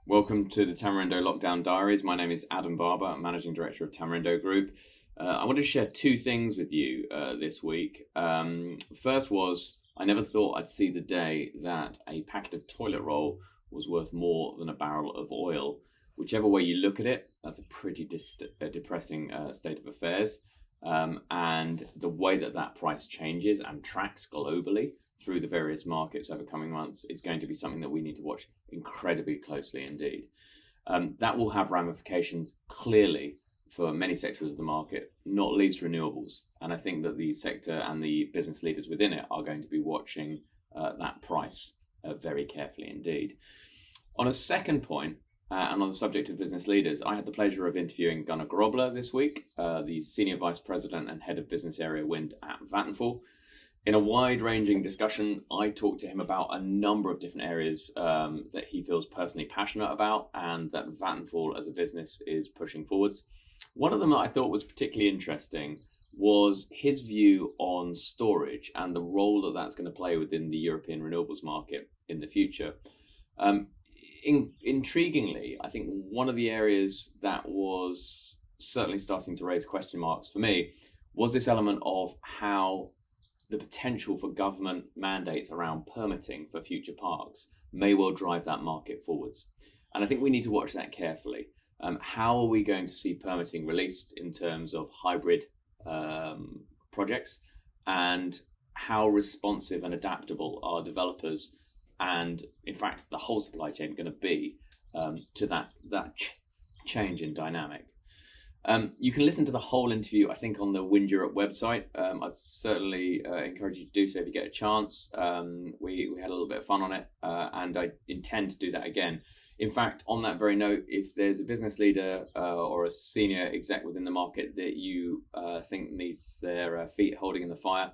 Welcome to the Tamarindo Lockdown Diaries. My name is Adam Barber, Managing Director of Tamarindo Group. I wanted to share two things with you this week. First was, I never thought I'd see the day that a packet of toilet roll was worth more than a barrel of oil. Whichever way you look at it, that's a pretty depressing state of affairs. And the way that price changes and tracks globally through the various markets over coming months is going to be something that we need to watch incredibly closely indeed. That will have ramifications clearly for many sectors of the market, not least renewables. And I think that the sector and the business leaders within it are going to be watching that price very carefully indeed. On a second point, and on the subject of business leaders, I had the pleasure of interviewing Gunnar Grobler this week, the Senior Vice President and Head of Business Area Wind at Vattenfall. In a wide-ranging discussion, I talked to him about a number of different areas that he feels personally passionate about and that Vattenfall as a business is pushing forwards. One of them that I thought was particularly interesting was his view on storage and the role that that's going to play within the European renewables market in the future. Intriguingly, I think one of the areas that was certainly starting to raise question marks for me was this element of how the potential for government mandates around permitting for future parks may well drive that market forwards. And I think we need to watch that carefully. How are we going to see permitting released in terms of hybrid projects, and how responsive and adaptable are developers and, in fact, the whole supply chain going to be to that change in dynamic? You can listen to the whole interview, I think, on the Wind Europe website. I'd certainly encourage you to do so if you get a chance. We had a little bit of fun on it, and I intend to do that again. In fact, on that very note, if there's a business leader or a senior exec within the market that you think needs their feet holding in the fire,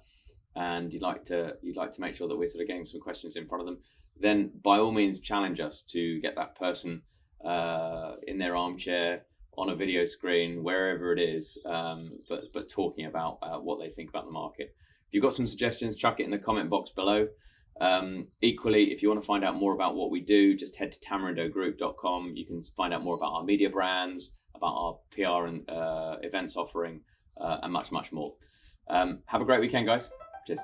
and you'd like to make sure that we're sort of getting some questions in front of them, then by all means challenge us to get that person in their armchair, on a video screen, wherever it is, but talking about what they think about the market. If you've got some suggestions, chuck it in the comment box below. Equally, if you want to find out more about what we do, just head to tamarindogroup.com. You can find out more about our media brands, about our PR and events offering, and much, much more. Have a great weekend, guys. Cheers.